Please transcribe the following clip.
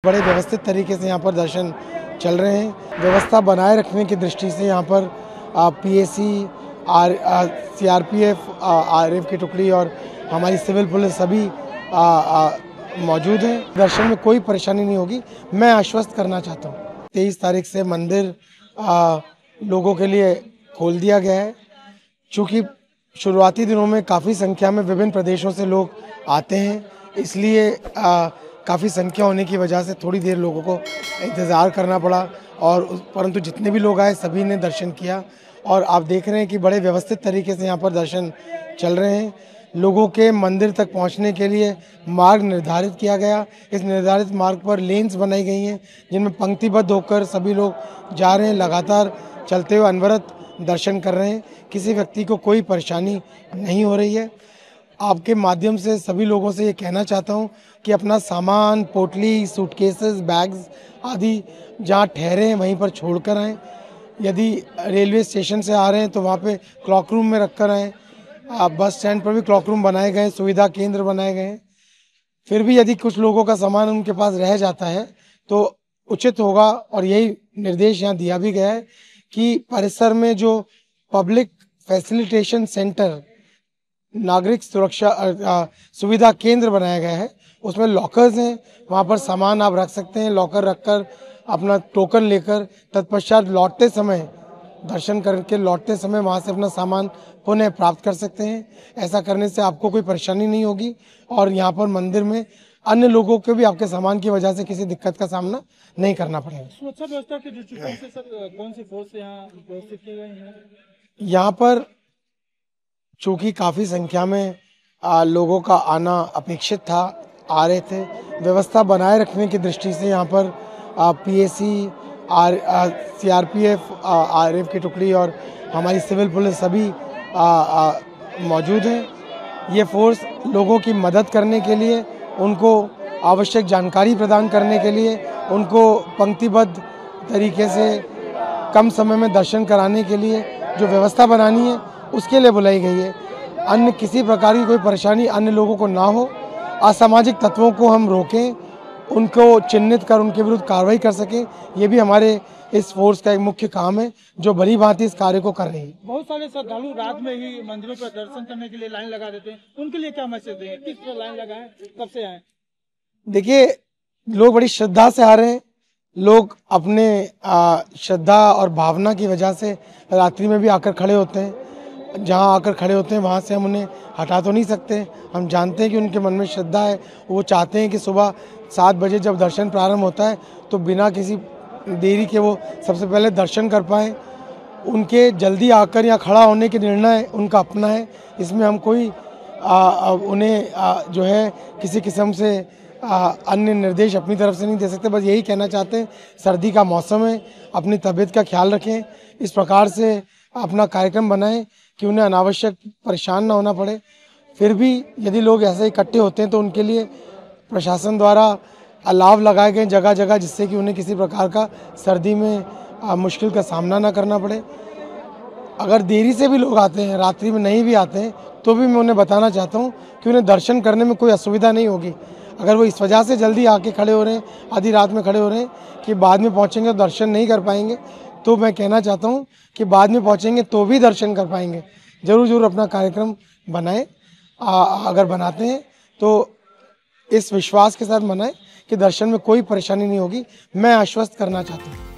बड़े व्यवस्थित तरीके से यहाँ पर दर्शन चल रहे हैं। व्यवस्था बनाए रखने की दृष्टि से यहाँ पर पीएसी, सीआरपीएफ, आरएफ की टुकड़ी और हमारी सिविल पुलिस सभी मौजूद हैं। दर्शन में कोई परेशानी नहीं होगी, मैं आश्वस्त करना चाहता हूँ। 23 तारीख से मंदिर लोगों के लिए खोल दिया गया है। चूँकि शुरुआती दिनों में काफ़ी संख्या में विभिन्न प्रदेशों से लोग आते हैं, इसलिए काफ़ी संख्या होने की वजह से थोड़ी देर लोगों को इंतज़ार करना पड़ा और परंतु जितने भी लोग आए सभी ने दर्शन किया और आप देख रहे हैं कि बड़े व्यवस्थित तरीके से यहाँ पर दर्शन चल रहे हैं। लोगों के मंदिर तक पहुँचने के लिए मार्ग निर्धारित किया गया। इस निर्धारित मार्ग पर लेन्स बनाई गई हैं जिनमें पंक्तिबद्ध होकर सभी लोग जा रहे हैं, लगातार चलते हुए अनवरत दर्शन कर रहे हैं। किसी व्यक्ति को कोई परेशानी नहीं हो रही है। आपके माध्यम से सभी लोगों से ये कहना चाहता हूँ कि अपना सामान, पोटली, सूटकेसेस, बैग्स आदि जहाँ ठहरे हैं वहीं पर छोड़ कर आएँ। यदि रेलवे स्टेशन से आ रहे हैं तो वहाँ पे क्लॉक रूम में रख कर आएँ। बस स्टैंड पर भी क्लॉक रूम बनाए गए हैं, सुविधा केंद्र बनाए गए हैं। फिर भी यदि कुछ लोगों का सामान उनके पास रह जाता है तो उचित होगा और यही निर्देश यहाँ दिया भी गया है कि परिसर में जो पब्लिक फैसिलिटेशन सेंटर, नागरिक सुरक्षा सुविधा केंद्र बनाया गया है, उसमें लॉकर्स हैं, वहाँ पर सामान आप रख सकते हैं। लॉकर रखकर अपना टोकन लेकर तत्पश्चात लौटते समय, दर्शन करके लौटते समय वहाँ से अपना सामान पुनः प्राप्त कर सकते हैं। ऐसा करने से आपको कोई परेशानी नहीं होगी और यहाँ पर मंदिर में अन्य लोगों को भी आपके सामान की वजह से किसी दिक्कत का सामना नहीं करना पड़ेगा। सुरक्षा व्यवस्था के दृष्टिकोण से सर कौन सी फोर्स यहाँ व्यवस्थित की गई है? यहाँ पर चूँकि काफ़ी संख्या में लोगों का आना अपेक्षित था, आ रहे थे। व्यवस्था बनाए रखने की दृष्टि से यहाँ पर पीएसी, सीआरपीएफ, आरएफ की टुकड़ी और हमारी सिविल पुलिस सभी मौजूद हैं। ये फोर्स लोगों की मदद करने के लिए, उनको आवश्यक जानकारी प्रदान करने के लिए, उनको पंक्तिबद्ध तरीके से कम समय में दर्शन कराने के लिए जो व्यवस्था बनानी है उसके लिए बुलाई गई है। अन्य किसी प्रकार की कोई परेशानी अन्य लोगों को ना हो, असामाजिक तत्वों को हम रोकें, उनको चिन्हित कर उनके विरुद्ध कार्रवाई कर सकें, ये भी हमारे इस फोर्स का एक मुख्य काम है जो भली भांति इस कार्य को कर रही है। बहुत सारे श्रद्धालु रात में ही मंदिरों पर दर्शन करने के लिए लाइन लगा देते हैं, उनके लिए क्या मैसेज देंगे? किस तरह लाइन लगाएं, कब से आए? देखिए, लोग बड़ी श्रद्धा से आ रहे हैं। लोग अपने श्रद्धा और भावना की वजह से रात्रि में भी आकर खड़े होते हैं। जहाँ आकर खड़े होते हैं वहाँ से हम उन्हें हटा तो नहीं सकते। हम जानते हैं कि उनके मन में श्रद्धा है, वो चाहते हैं कि सुबह 7 बजे जब दर्शन प्रारंभ होता है तो बिना किसी देरी के वो सबसे पहले दर्शन कर पाएँ। उनके जल्दी आकर यहाँ खड़ा होने के निर्णय उनका अपना है, इसमें हम कोई उन्हें जो है किसी किस्म से अन्य निर्देश अपनी तरफ से नहीं दे सकते। बस यही कहना चाहते हैं, सर्दी का मौसम है, अपनी तबीयत का ख्याल रखें, इस प्रकार से अपना कार्यक्रम बनाएं कि उन्हें अनावश्यक परेशान ना होना पड़े। फिर भी यदि लोग ऐसे इकट्ठे होते हैं तो उनके लिए प्रशासन द्वारा अलाव लगाए गए जगह जगह, जिससे कि उन्हें किसी प्रकार का सर्दी में मुश्किल का सामना ना करना पड़े। अगर देरी से भी लोग आते हैं, रात्रि में नहीं भी आते हैं, तो भी मैं उन्हें बताना चाहता हूँ कि उन्हें दर्शन करने में कोई असुविधा नहीं होगी। अगर वो इस वजह से जल्दी आके खड़े हो रहे हैं, आधी रात में खड़े हो रहे हैं कि बाद में पहुँचेंगे तो दर्शन नहीं कर पाएंगे, तो मैं कहना चाहता हूँ कि बाद में पहुँचेंगे तो भी दर्शन कर पाएंगे। ज़रूर अपना कार्यक्रम बनाएं। अगर बनाते हैं तो इस विश्वास के साथ बनाएं कि दर्शन में कोई परेशानी नहीं होगी, मैं आश्वस्त करना चाहता हूँ।